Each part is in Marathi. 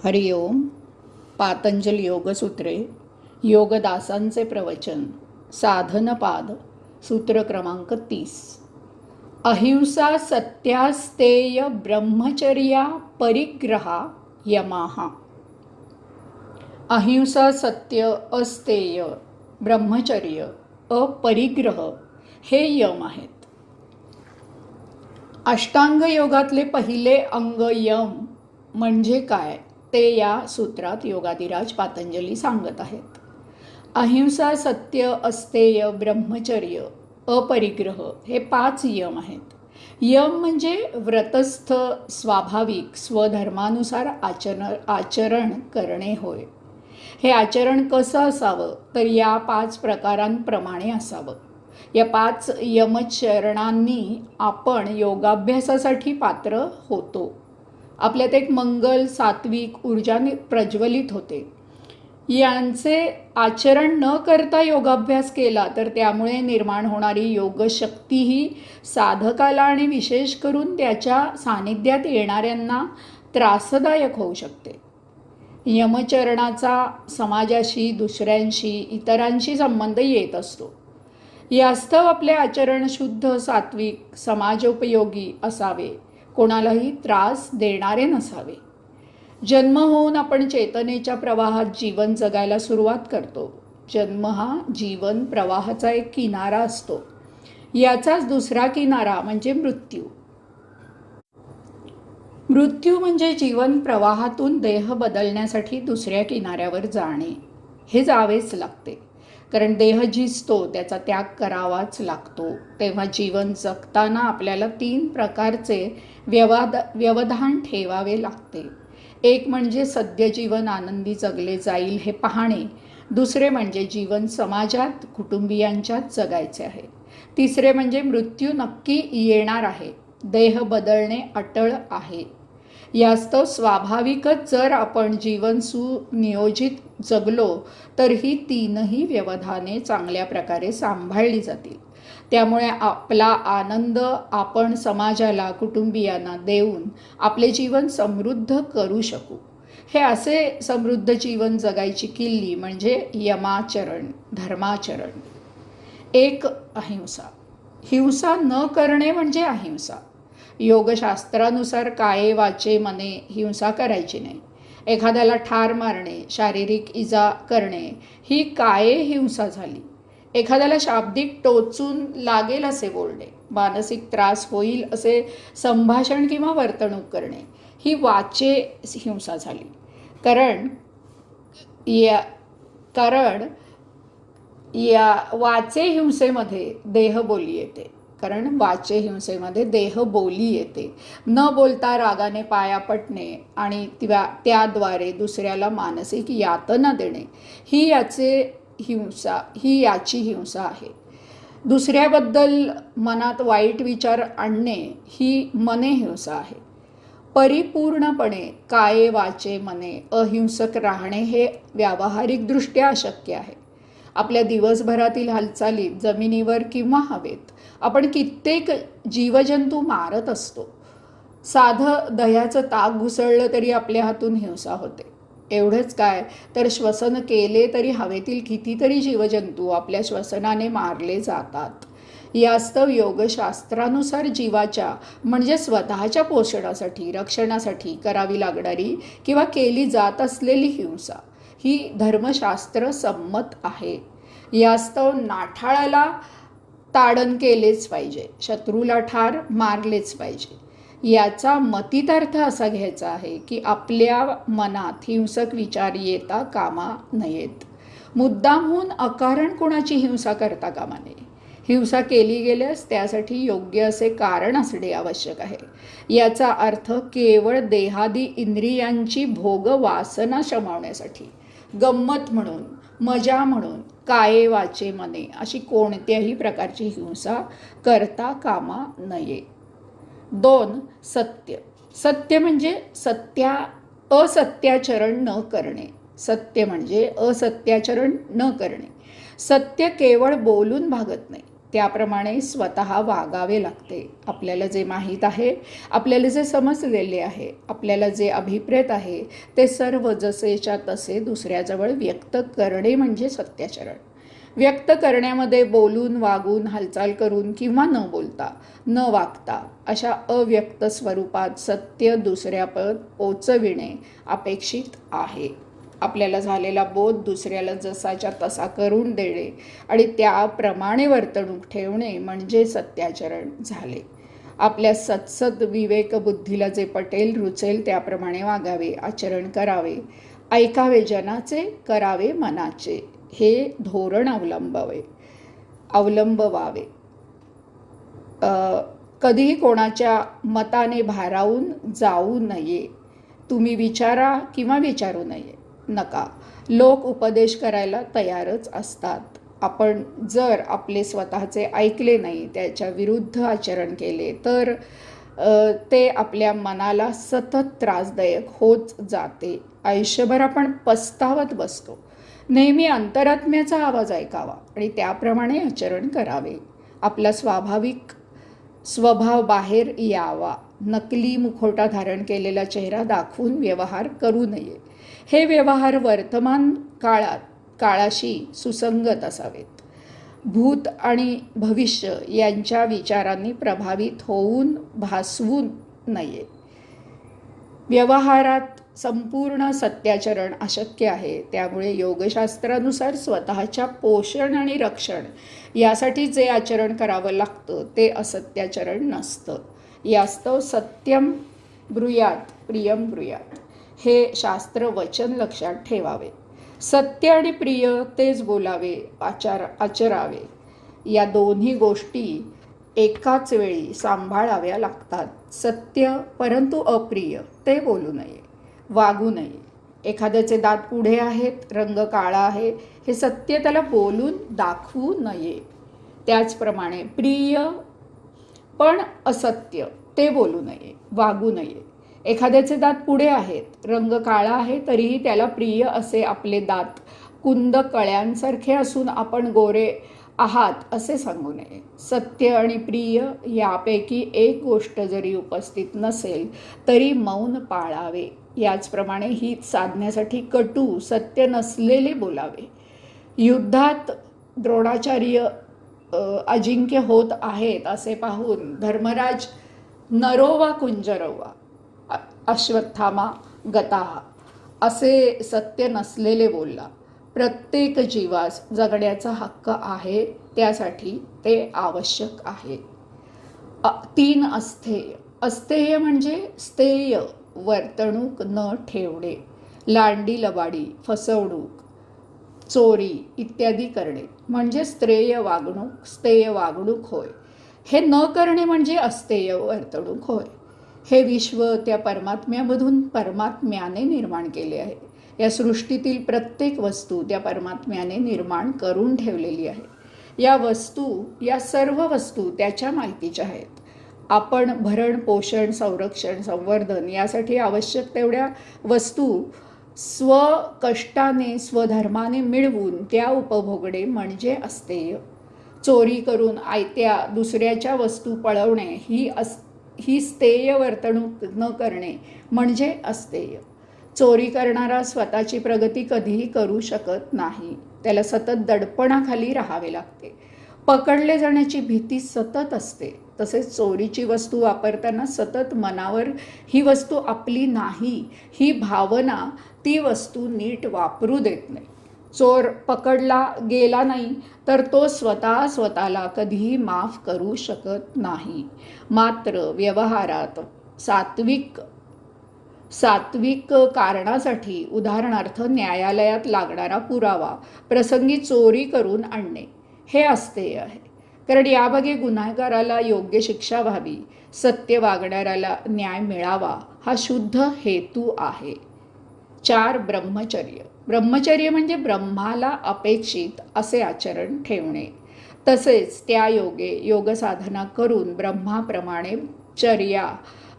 हरि ओम. पातंजल योगसूत्रे, योगदासांचे प्रवचन, साधनपाद, सूत्र क्रमांक 30. अहिंसा सत्यास्तेय ब्रह्मचर्या परिग्रहा यमाहा. अहिंसा सत्य अस्तेय ब्रह्मचर्य अपरिग्रह हे यम आहेत. अष्टांग योगातले पहिले अंग यम म्हणजे काय ते या सूत्रात योगाधिराज पातंजली सांगत आहेत. अहिंसा सत्य अस्तेय ब्रह्मचर्य अपरिग्रह हे 5 यम आहेत. यम म्हणजे व्रतस्थ स्वाभाविक स्वधर्मानुसार आचरण करणे होय. हे आचरण कसं असावं तर या 5 प्रकारांप्रमाणे असावं. या 5 यमचरणांनी आपण योगाभ्यासासाठी पात्र होतो. आपल्यात एक मंगल सात्विक ऊर्जा प्रज्वलित होते. यांचे आचरण न करता योगाभ्यास केला तर त्यामुळे निर्माण होणारी योगशक्तीही साधकाला आणि विशेष करून त्याच्या सानिध्यात येणाऱ्यांना त्रासदायक होऊ शकते. यमचरणाचा समाजाशी, दुसऱ्यांशी, इतरांशी संबंध येत असतो. यास्तव आपले आचरण शुद्ध, सात्विक, समाजोपयोगी असावे, कोणालाही त्रास देणारे नसावे. जन्म होऊन आपण चेतनेच्या प्रवाहात जीवन जगायला सुरुवात करतो. जन्म हा जीवन प्रवाहाचा एक किनारा असतो. याचाच दुसरा किनारा म्हणजे मृत्यू. मृत्यू म्हणजे जीवन प्रवाहातून देह बदलण्यासाठी दुसऱ्या किनाऱ्यावर जाणे. हे जावेच लागते, कारण देह झिजतो, त्याचा त्याग करावाच लागतो. तेव्हा जीवन जगताना आपल्याला 3 प्रकारचे व्यवधान ठेवावे लागते. एक म्हणजे सद्य जीवन आनंदी जगले जाईल हे पाहणे. दुसरे म्हणजे जीवन समाजात, कुटुंबियांच्यात जगायचे आहे. तिसरे म्हणजे मृत्यू नक्की येणार आहे, देह बदलणे अटळ आहे. यास्तव स्वाभाविकच जर आपण जीवन सुनियोजित जगलो तर ही 3ही व्यवधाने चांगल्या प्रकारे सांभाळली जातील. त्यामुळे आपला आनंद आपण समाजाला, कुटुंबियांना देऊन आपले जीवन समृद्ध करू शकू. हे असे समृद्ध जीवन जगायची किल्ली म्हणजे यमाचरण, धर्माचरण. 1. अहिंसा. हिंसा न करणे म्हणजे अहिंसा. योगशास्त्रानुसार काये वाचे मने हिंसा करायची नाही. एखाद्याला ठार मारणे, शारीरिक इजा करणे ही काये हिंसा झाली. एखाद्याला शाब्दिक टोचून लागेल असे बोलणे, मानसिक त्रास होईल असे संभाषण किंवा वर्तणूक करणे ही वाचे हिंसा झाली. कारण या वाचे हिंसेमध्ये देहबोली येते. देहबोली येते. न बोलता रागाने पाया पडणे आणि त्याद्वारे दुसऱ्याला मानसिक यातना देणे ही याची हिंसा आहे. दुसऱ्याबद्दल मनात वाईट विचार आणणे ही मने हिंसा आहे. परिपूर्णपणे काये वाचे मने अहिंसक राहणे हे व्यावहारिकदृष्ट्या अशक्य आहे. आपल्या दिवसभरातील हालचालीत जमिनीवर किंवा हवेत आपण कित्येक जीवजंतू मारत असतो. साधं दह्याचं ताक घुसळलं तरी आपल्या हातून हिंसा होते. एवढंच काय तर श्वसन केले तरी हवेतील कितीतरी जीवजंतू आपल्या श्वसनाने मारले जातात. यास्तव योगशास्त्रानुसार जीवाच्या म्हणजे स्वतःच्या पोषणासाठी, रक्षणासाठी करावी लागणारी किंवा केली जात असलेली हिंसा ही धर्मशास्त्र संमत आहे. यास्तव नाठाळाला ताडण केलेच पाहिजे, शत्रूला ठार मारलेच पाहिजे. याचा मतितार्थ असा घ्यायचा आहे की आपल्या मनात हिंसक विचार येता कामा नयेत. मुद्दामहून अकारण कोणाची हिंसा करता कामा नये. हिंसा केली गेल्यास त्यासाठी योग्य असे कारण असणे आवश्यक आहे. याचा अर्थ केवळ देहादी इंद्रियांची भोग वासना शमवण्यासाठी, गंमत म्हणून, मजा म्हणून काये वाचे मने अशी कोणत्याही प्रकारची हिंसा करता कामा नये. 2. सत्य. सत्य म्हणजे असत्याचरण न करणे. सत्य म्हणजे असत्याचरण न करणे. सत्य केवळ बोलून भागत नाही, त्याप्रमाणे स्वतः वागावे लागते. आपल्याला जे माहीत आहे, आपल्याला जे समजलेले आहे, आपल्याला जे अभिप्रेत आहे, ते सर्व जसेच्या तसे दुसऱ्याजवळ व्यक्त करणे म्हणजे सत्याचरण. व्यक्त करण्यामध्ये बोलून, वागून, हालचाल करून किंवा न बोलता, न वागता अशा अव्यक्त स्वरूपात सत्य दुसऱ्यापर्यंत पोचविणे अपेक्षित आहे. आपल्याला झालेला बोध दुसऱ्याला जसाच्या तसा करून देणे आणि त्याप्रमाणे वर्तणूक ठेवणे म्हणजे सत्याचरण झाले. आपल्या सत्सद विवेक बुद्धीला जे पटेल, रुचेल त्याप्रमाणे वागावे, आचरण करावे, ऐकावे जनाचे, करावे मनाचे, हे धोरण अवलंबवावे. कधीही कोणाच्या मताने भारावून जाऊ नये. तुम्ही विचारा किंवा विचारू नका. लोक उपदेश करायला तयारच असतात. आपण जर आपले स्वतःचे ऐकले नाही, त्याच्या विरुद्ध आचरण केले तर ते आपल्या मनाला सतत त्रासदायक होत जाते. आयुष्यभर आपण पस्तावत बसतो. नेहमी अंतरात्म्याचा आवाज ऐकावा आणि त्याप्रमाणे आचरण करावे. आपला स्वाभाविक स्वभाव बाहेर यावा. नकली मुखवटा धारण केलेला चेहरा दाखवून व्यवहार करू नये. हे व्यवहार वर्तमान काळाशी सुसंगत असावेत. भूत आणि भविष्य यांच्या विचारांनी प्रभावित होऊन भासवू नये. व्यवहारात संपूर्ण सत्याचरण अशक्य आहे. त्यामुळे योगशास्त्रानुसार स्वतःच्या पोषण आणि रक्षण यासाठी जे आचरण करावं लागतं ते असत्याचरण नसतं. यास्तव सत्यम ब्रूयात प्रियम ब्रूयात हे शास्त्र वचन लक्षात ठेवावे. सत्य आणि प्रिय तेच बोलावे, आचरावे. या दोन्ही गोष्टी एकाच वेळी सांभाळाव्या लागतात. सत्य परंतु अप्रिय ते बोलू नये, वागू नये. एखाद्याचे दात पुढे आहेत, रंग काळा आहे, हे सत्य त्याला बोलून दाखवू नये. त्याचप्रमाणे प्रिय पण असत्य ते बोलू नये, वागू नये. एखाद्याचे दात पुढे आहेत, रंग काळा आहे, तरीही त्याला प्रिय असे आपले दात कुंद कळ्यांसारखे असून आपण गोरे आहात असे सांगू नये. सत्य आणि प्रिय यापैकी एक गोष्ट जरी उपस्थित नसेल तरी मौन पाळावे. याचप्रमाणे हित साधण्यासाठी कटू, सत्य नसलेले बोलावे. युद्धात द्रोणाचार्य अजिंक्य होत आहेत असे पाहून धर्मराज नरोवा कुंजरोवा अश्वत्थामा गताहा असे सत्य नसलेले बोलला. प्रत्येक जीवास जगण्याचा हक्क आहे, त्यासाठी ते आवश्यक आहे. 3 अस्थेय. अस्थेय म्हणजे स्थेय वर्तणूक न ठेवणे, लांडी लबाडी, फसवणूक, चोरी इत्यादी करणे म्हणजे स्थेय वागणूक होय. हे न करणे म्हणजे अस्थेय वर्तणूक होय. हे विश्व त्या परमात्म्यामधून परमात्म्याने निर्माण केले आहे. या सृष्टीतील प्रत्येक वस्तू त्या परमात्म्याने निर्माण करून ठेवलेली आहे. या सर्व वस्तू त्याच्या मालकीच्या आहेत. आपण भरण पोषण, संरक्षण, संवर्धन यासाठी आवश्यक तेवढ्या वस्तू स्वकष्टाने स्वधर्माने मिळवून त्या उपभोगणे म्हणजे अस्थेय. चोरी करून आयत्या दुसऱ्याच्या वस्तू पळवणे ही स्थेय वर्तणूक न करणे म्हणजे अस्थेय. चोरी करणारा स्वतःची प्रगती कधीही करू शकत नाही. त्याला सतत दडपणाखाली राहावे लागते. पकडले जाण्याची भीती सतत असते. तसेच चोरीची वस्तू वापरताना सतत मनावर ही वस्तू आपली नाही ही भावना ती वस्तू नीट वापरू देत नाही. चोर पकडला गेला नाही तर तो स्वतःला कधीही माफ करू शकत नाही. मात्र व्यवहारात सात्विक कारणासाठी, उदाहरणार्थ न्यायालयात लागणारा पुरावा प्रसंगी चोरी करून आणणे हे अस्थेय आहे. कारण यामागे गुन्हेगाराला योग्य शिक्षा व्हावी, सत्य वागणाऱ्याला न्याय मिळावा हा शुद्ध हेतू आहे. 4 ब्रह्मचर्य. ब्रह्मचर्य म्हणजे ब्रह्माला अपेक्षित असे आचरण ठेवणे. तसेच त्या योगसाधना करून ब्रह्माप्रमाणे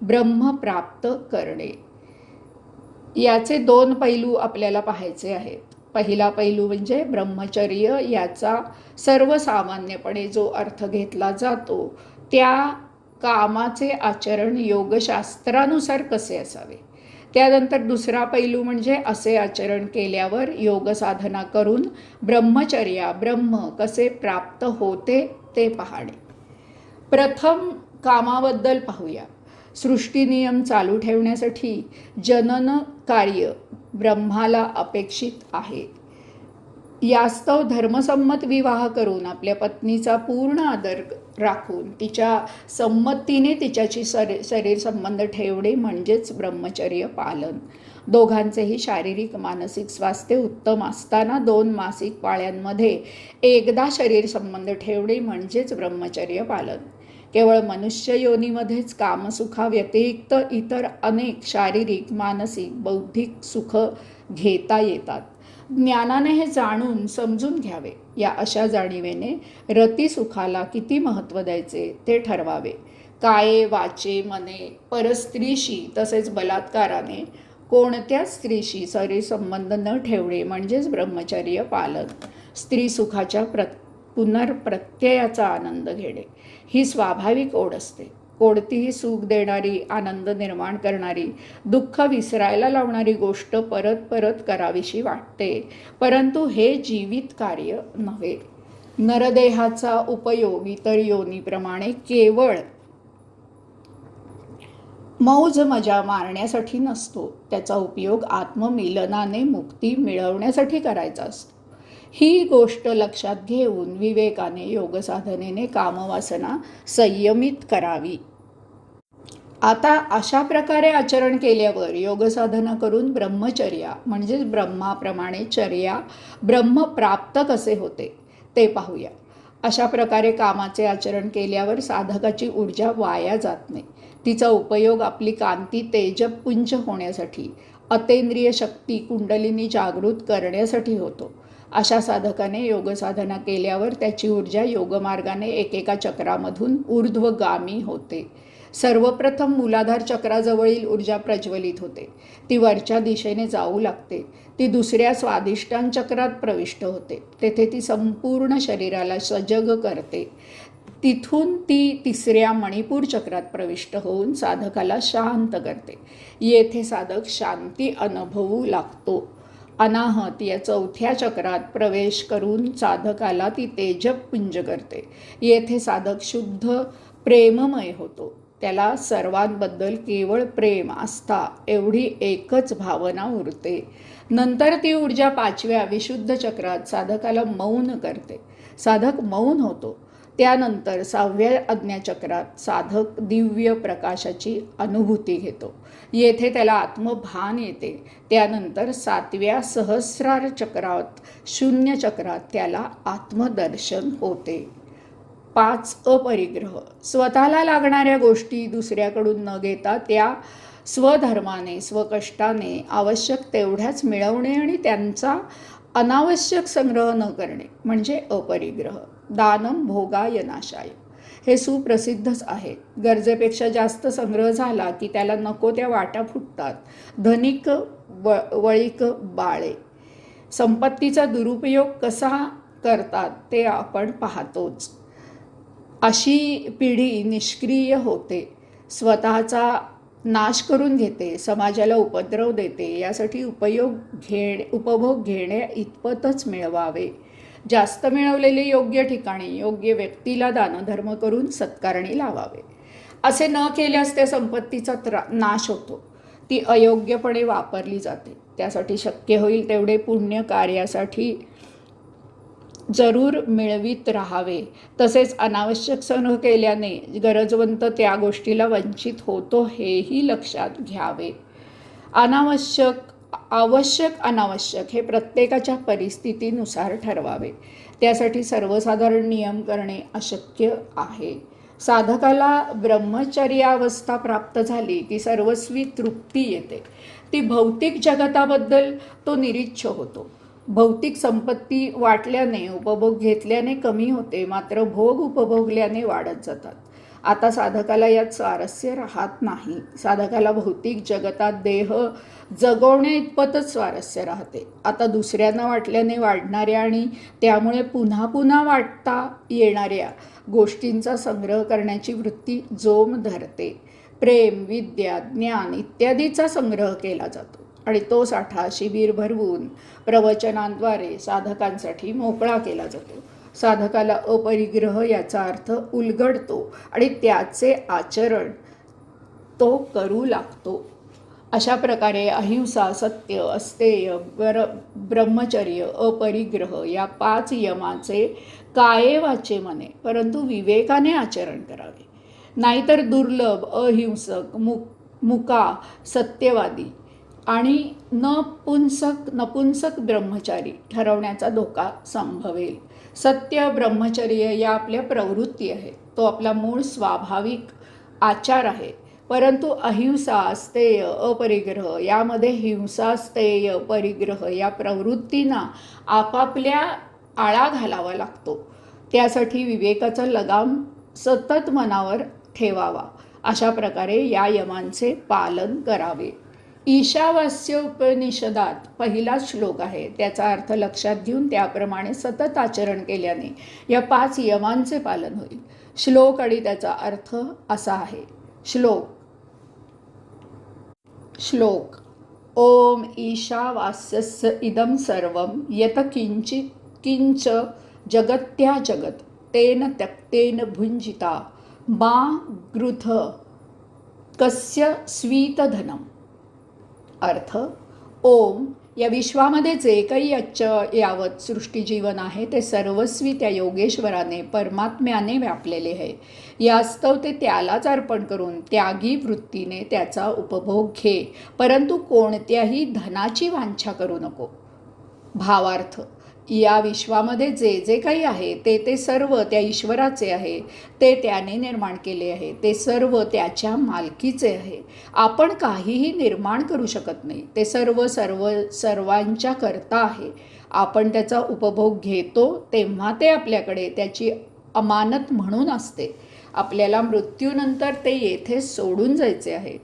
ब्रह्म प्राप्त करणे. याचे 2 पैलू आपल्याला पाहायचे आहेत. पहिला पैलू म्हणजे ब्रह्मचर्य. याचा सर्वसामान्यपणे जो अर्थ घेतला जातो त्या कामाचे आचरण योगशास्त्रानुसार कसे असावे. त्यानंतर दुसरा पैलू म्हणजे असे आचरण केल्यावर योग साधना करून ब्रह्म कसे प्राप्त होते ते पाहणे. प्रथम कामाबद्दल पाहूया. सृष्टीनियम चालू ठेवण्यासाठी जनन कार्य ब्रह्माला अपेक्षित आहे. यास्तव धर्मसंमत विवाह करून आपल्या पत्नीचा पूर्ण आदर राखून तिच्या संमतीने तिच्याशी शरीर संबंध ठेवणे म्हणजेच ब्रह्मचर्य पालन. दोघांचेही शारीरिक मानसिक स्वास्थ्य उत्तम असताना 2 मासिक पाळ्यांमध्ये एकदा शरीर संबंध ठेवणे म्हणजेच ब्रह्मचर्य पालन. केवळ मनुष्य योनीमध्येच कामसुखाव्यतिरिक्त इतर अनेक शारीरिक मानसिक बौद्धिक सुख घेता येतात. ज्ञानाने हे जाणून समजून घ्यावे. या अशा जाणीवेने रतिसुखाला किती महत्त्व द्यायचे ते ठरवावे. काये वाचे मने परस्त्रीशी तसेच बलात्काराने कोणत्या स्त्रीशी शरीर संबंध न ठेवणे म्हणजेच ब्रह्मचर्य पालन. स्त्री सुखाच्या पुनर्प्रत्ययाचा आनंद घेणे ही स्वाभाविक ओढ असते. कोणतीही सुख देणारी, आनंद निर्माण करणारी, दुःख विसरायला लावणारी गोष्ट परत परत करावीशी वाटते, परंतु हे जीवित कार्य नव्हे. नरदेहाचा उपयोग इतर योनीप्रमाणे केवळ मौज मजा मारण्यासाठी नसतो. त्याचा उपयोग आत्ममिलनाने मुक्ती मिळवण्यासाठी करायचा असतो. ही गोष्ट लक्षात घेऊन विवेकाने योगसाधनेने कामवासना संयमित करावी. आता अशा प्रकारे आचरण केल्यावर योगसाधना करून ब्रह्मचर्या म्हणजेच ब्रह्माप्रमाणे चर्या ब्रह्म प्राप्त कसे होते ते पाहूया. अशा प्रकारे कामाचे आचरण केल्यावर साधकाची ऊर्जा वाया जात नाही. तिचा उपयोग आपली कांती तेजपुंज होण्यासाठी, अतेंद्रिय शक्ती कुंडलिनी जागृत करण्यासाठी होतो. अशा साधकाने योगसाधना केल्यावर त्याची ऊर्जा योगमार्गाने एकेका चक्रामधून ऊर्ध्वगामी होते. सर्वप्रथम मूलाधार चक्राजवळील ऊर्जा प्रज्वलित होते. ती वरच्या दिशेने जाऊ लागते. ती दुसऱ्या स्वादिष्टान चक्रात प्रविष्ट होते. तेथे ती संपूर्ण शरीराला सजग करते. तिथून ती तिसऱ्या मणिपूर चक्रात प्रविष्ट होऊन साधकाला शांत करते. येथे साधक शांती अनुभवू लागतो. अनाहत या चौथ्या चक्रात प्रवेश करून साधकाला ती तेजपुंज करते. येथे साधक शुद्ध प्रेममय होतो. त्याला सर्वांबद्दल केवळ प्रेम, आस्था एवढी एकच भावना उरते. नंतर ती ऊर्जा 5व्या विशुद्ध चक्रात साधकाला मौन करते. साधक मौन होतो. त्यानंतर 6व्या आज्ञाचक्रात साधक दिव्य प्रकाशाची अनुभूती घेतो. येथे त्याला आत्मभान येते. त्यानंतर 7व्या सहस्रार चक्रात शून्य चक्रात त्याला आत्मदर्शन होते. 5 अपरिग्रह. स्वतःला लागणाऱ्या गोष्टी दुसऱ्याकडून न घेता त्या स्वधर्माने स्वकष्टाने आवश्यक तेवढ्याच मिळवणे आणि त्यांचा अनावश्यक संग्रह न करणे म्हणजे अपरिग्रह. दानम भोगाय नाशाय हे सुप्रसिद्धच आहे. गरजेपेक्षा जास्त संग्रह झाला की त्याला नको त्या वाटा फुटतात. धनिक वळीक बाळे. संपत्तीचा दुरुपयोग कसा करतात ते आपण पाहतोच. अशी पिढी निष्क्रिय होते, स्वतःचा नाश करून घेते, समाजाला उपद्रव देते. यासाठी उपभोग घेणे इतपतच मिळवावे. जास्त मिळवलेले योग्य ठिकाणी योग्य व्यक्तीला दानधर्म करून सत्कारणी लावावे. असे न केल्यास त्या संपत्तीचा नाश होतो. ती अयोग्यपणे वापरली जाते. त्यासाठी शक्य होईल तेवढे पुण्य कार्यासाठी जरूर मिळवीत राहावे. तसेच अनावश्यक संग्रह केल्याने गरजवंत त्या गोष्टीला वंचित होतो हेही लक्षात घ्यावे. आवश्यक अनावश्यक हे प्रत्येकाच्या परिस्थितीनुसार ठरवावे. त्यासाठी सर्वसाधारण नियम करणे अशक्य आहे. साधकाला ब्रह्मचर्यावस्था प्राप्त झाली की सर्वस्वी तृप्ती येते. ती भौतिक जगताबद्दल तो निरीच्छ होतो. भौतिक संपत्ती वाटल्याने उपभोग घेतल्याने कमी होते, मात्र भोग उपभोगल्याने वाढत जातात. आता साधकाला यात स्वारस्य राहत नाही. साधकाला भौतिक जगतात देह जगवण्या इतपतच स्वारस्य राहते. आता दुसऱ्यांना वाटल्याने वाढणाऱ्या आणि त्यामुळे पुन्हा पुन्हा वाटता येणाऱ्या गोष्टींचा संग्रह करण्याची वृत्ती जोम धरते. प्रेम, विद्या, ज्ञान इत्यादीचा संग्रह केला जातो आणि तो साठा शिबिर भरवून प्रवचनांद्वारे साधकांसाठी मोकळा केला जातो. साधकाला अपरिग्रह याचा अर्थ उलगडतो आणि त्याचे आचरण तो करू लागतो. अशा प्रकारे अहिंसा, सत्य, अस्तेय, ब्रह्मचर्य, अपरिग्रह या 5 यमाचे काये वाचे मने परंतु विवेकाने आचरण करावे. नाहीतर दुर्लभ, अहिंसक, मुका, सत्यवादी आणि नपुंसक ब्रह्मचारी ठरवण्याचा धोका संभवेल. सत्य, ब्रह्मचर्य या आपल्या प्रवृत्ती आहेत. तो आपला मूळ स्वाभाविक आचार आहे. परंतु अहिंसा, अस्तेय, अपरिग्रह यामध्ये हिंसा, स्थेय, परिग्रह या प्रवृत्तींना आपापल्या आळा घालावा लागतो. त्यासाठी विवेकाचा लगाम सतत मनावर ठेवावा. अशा प्रकारे या यमांचे पालन करावे. ईशावास्य उपनिषदात पहिला श्लोक आहे. त्याचा अर्थ लक्षात घेऊन त्याप्रमाणे सतत आचरण केल्याने या 5 यमांचे पालन होईल. श्लोक आणि त्याचा अर्थ असा आहे. श्लोक ओम ईशावास्यस्य इदं सर्वं यत किंच जगत्या जगत तेन त्यक्तेन भुंजिता मा गृथ कस्य स्वीतधनम. अर्थ ओम या विश्वामध्ये जे काही यावत सृष्टीजीवन आहे ते सर्वस्वी त्या योगेश्वराने परमात्म्याने व्यापलेले आहे. यास्तव ते त्यालाच अर्पण करून त्यागी वृत्तीने त्याचा उपभोग घे, परंतु कोणत्याही धनाची वांछा करू नको. भावार्थ या विश्वामध्ये जे जे काही आहे ते सर्व त्या ईश्वराचे आहे. ते त्याने निर्माण केले आहे. ते सर्व त्याच्या मालकीचे आहे. आपण काहीही निर्माण करू शकत नाही. ते सर्वांच्या करता आहे. आपण त्याचा उपभोग घेतो तेव्हा ते आपल्याकडे त्याची अमानत म्हणून असते. आपल्याला मृत्यूनंतर ते येथे सोडून जायचे आहे.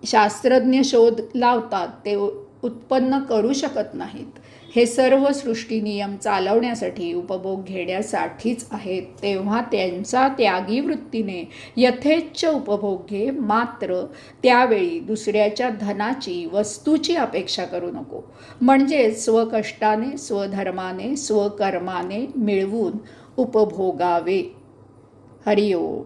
शास्त्रज्ञ शोध लावतात, ते उत्पन्न करू शकत नाहीत. हे सर्व सृष्टी नियम चालवण्यासाठी, उपभोग घेण्यासाठीच आहेत. तेव्हा त्यांचा त्यागी वृत्तीने यथेच्छ उपभोग घे, मात्र त्यावेळी दुसऱ्याच्या धनाची, वस्तूची अपेक्षा करू नको. म्हणजे स्वकष्टाने, स्वधर्माने, स्वकर्माने मिळवून उपभोगावे. हरिओम.